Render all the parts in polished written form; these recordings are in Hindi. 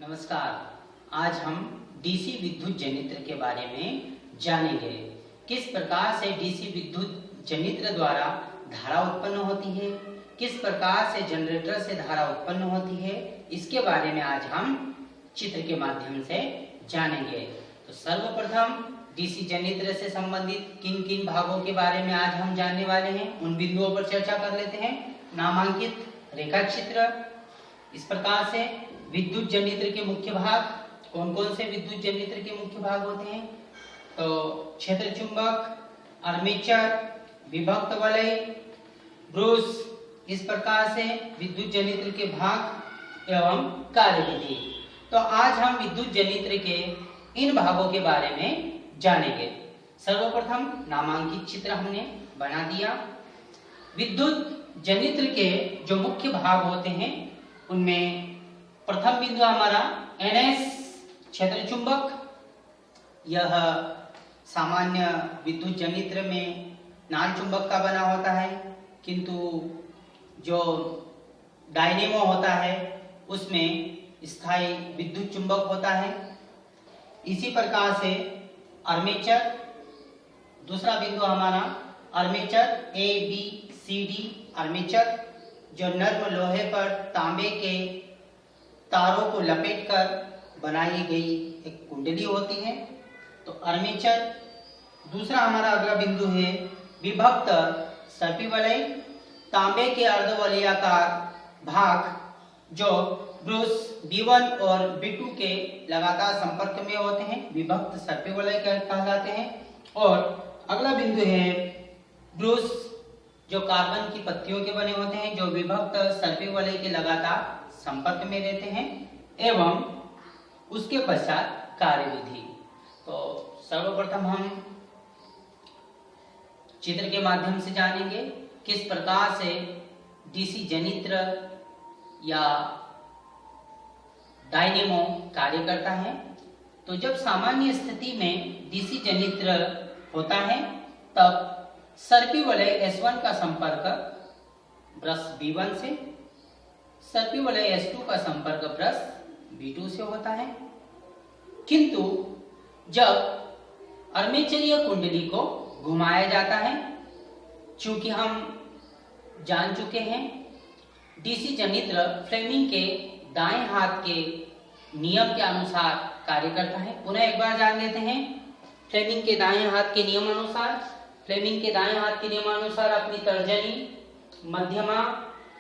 नमस्कार। आज हम डीसी विद्युत जनित्र के बारे में जानेंगे। किस प्रकार से डीसी विद्युत जनित्र द्वारा धारा उत्पन्न होती है, किस प्रकार से जनरेटर से धारा उत्पन्न होती है, इसके बारे में आज हम चित्र के माध्यम से जानेंगे। तो सर्वप्रथम डीसी जनित्र से संबंधित किन किन भागों के बारे में आज हम जानने वाले हैं, उन बिंदुओं पर चर्चा कर लेते हैं। नामांकित रेखा चित्र। इस प्रकार से विद्युत जनित्र के मुख्य भाग, कौन कौन से विद्युत जनित्र के मुख्य भाग होते हैं? तो क्षेत्र चुंबक, आर्मेचर, विभक्त वलय, ब्रूस। इस प्रकार से विद्युत जनित्र के भाग एवं कार्यविधि। तो आज हम विद्युत जनित्र के इन भागों के बारे में जानेंगे। सर्वप्रथम नामांकित चित्र हमने बना दिया। विद्युत जनित्र के जो मुख्य भाग होते हैं उनमें प्रथम बिंदु हमारा NS क्षेत्र चुंबक। यह सामान्य विद्युत जनित्र में नाल चुंबक का बना होता है, किंतु जो डायनेमो होता है उसमें स्थायी विद्युत चुंबक होता है। इसी प्रकार से आर्मेचर, दूसरा बिंदु हमारा आर्मेचर ABCD आर्मेचर, जो नर्म लोहे पर तांबे के तारों को लपेटकर बनाई गई एक कुंडली होती है, तो आर्मेचर। दूसरा हमारा अगला बिंदु है विभक्त सर्पी वलय, तांबे के अर्धवलयाकार भाग जो ब्रूस B1 और B2 के लगातार संपर्क में होते हैं, विभक्त सर्पी वलय कहलाते हैं। और अगला बिंदु है ब्रूस, जो कार्बन की पत्तियों के बने होते हैं, जो विभक्त सर्पी वलय के लगातार संपर्क में रहते हैं। एवं उसके पश्चात कार्यविधि। तो सर्वप्रथम हम चित्र के माध्यम से जानेंगे किस प्रकार से डीसी जनित्र या डायनेमो कार्य करता है। तो जब सामान्य स्थिति में डीसी जनित्र होता है तब सर्पी वलय S1 का संपर्क ब्रश B1 से, सर्पी वलय S2 का संपर्क ब्रश B2 से होता है। किंतु जब आर्मेचरीय कुंडली को घुमाया जाता है, चूंकि हम जान चुके हैं डीसी जनित्र फ्लेमिंग के दाएं हाथ के नियम के अनुसार कार्य करता है। पुनः एक बार जान लेते हैं फ्लेमिंग के दाएं हाथ के नियम अनुसार। फ्लेमिंग के दाएं हाथ के नियमानुसार अपनी तर्जनी, मध्यमा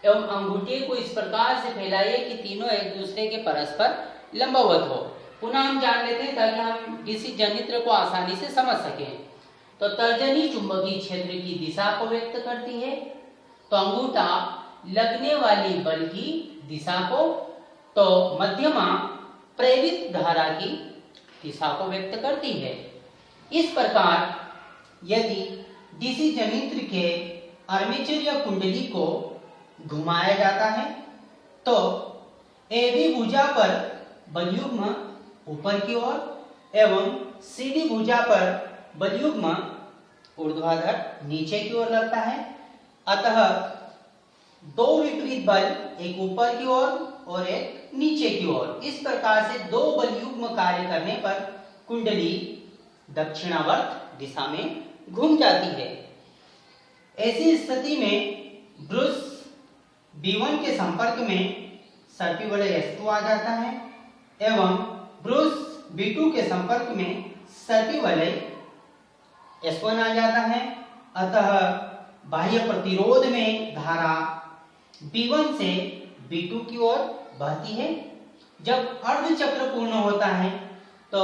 एवं अंगूठे को इस प्रकार से फैलाइए कि तीनों एक दूसरे के परस्पर लंबवत हो। पुनः हम जान लेते हैं ताकि हम डीसी जनित्र को आसानी से समझ सकें। तो तर्जनी चुंबकीय क्षेत्र की दिशा को व्यक्त करती है, तो अंगूठा लगने वाली बल की दिशा को, तो मध्यमा प्रेरित धारा की दिशा को व्यक्त करती है। इस प्रकार यदि डीसी जनित्र के आर्मेचरीय कुंडली को घुमाया जाता है तो AB भुजा पर बलयुग्म ऊपर की ओर एवं CD भुजा पर बलयुग्म ऊर्ध्वाधर नीचे की ओर लगता है। अतः दो विपरीत बल, एक ऊपर की ओर और एक नीचे की ओर, इस प्रकार से दो बलयुग्म कार्य करने पर कुंडली दक्षिणावर्त दिशा में घूम जाती है। ऐसी स्थिति में ब्रूस B1 के संपर्क में सर्पी वलय S2 आ जाता है एवं ब्रूस B2 के संपर्क में सर्पी वलय S1 आ जाता है। अतः बाह्य प्रतिरोध में धारा B1 से B2 की ओर बहती है। जब अर्धचक्र पूर्ण होता है तो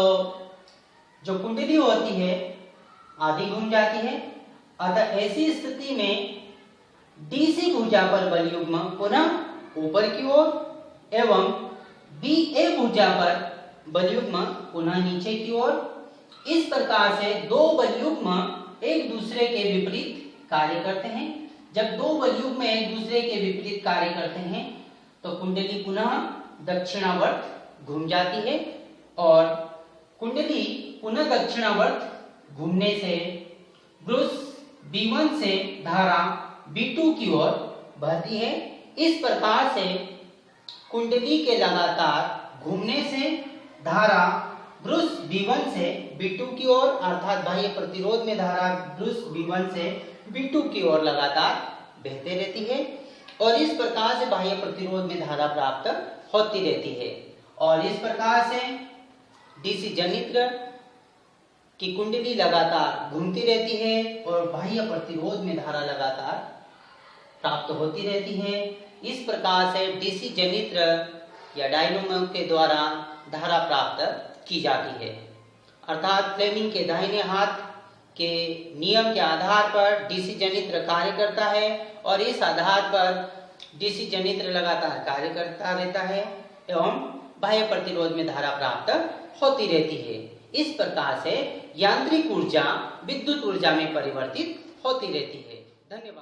जो कुंडली होती है आधी घूम जाती है। अतः ऐसी स्थिति में डीसी भुजा पर बलयुग्म पुनः ऊपर की ओर एवं BA भुजा पर बलयुग्म पुनः नीचे की ओर। इस प्रकार से दो बलयुग्म एक दूसरे के विपरीत कार्य करते हैं। जब दो बलयुग्म एक दूसरे के विपरीत कार्य करते हैं तो कुंडली पुनः दक्षिणावर्त घूम जाती है और कुंडली पुनः दक्षिणावर्त घूमने से ब्रूस B1 से धारा B2 की ओर बहती है। इस प्रकार से कुंडली के लगातार घूमने से धारा ब्रुश B1 से B2 की ओर अर्थात बाह्य प्रतिरोध में धारा ब्रुश B1 से B2 की ओर लगातार बहते रहती है और इस प्रकार से बाह्य प्रतिरोध में धारा प्राप्त होती रहती है और इस प्रकार से डीसी जनित्र की कुंडली लगातार घूमती रहती है और बाह्य प्रतिरोध में धारा लगातार प्राप्त होती रहती है। इस प्रकार से डीसी जनित्र या डायनोमो के द्वारा धारा प्राप्त की जाती है। अर्थात फ्लेमिंग के दाहिने हाथ के नियम के आधार पर डीसी जनित्र कार्य करता है और इस आधार पर डीसी जनित्र लगातार कार्य करता रहता है एवं बाह्य प्रतिरोध में धारा प्राप्त होती रहती है। इस प्रकार से यांत्रिक ऊर्जा विद्युत ऊर्जा में परिवर्तित होती रहती है। धन्यवाद।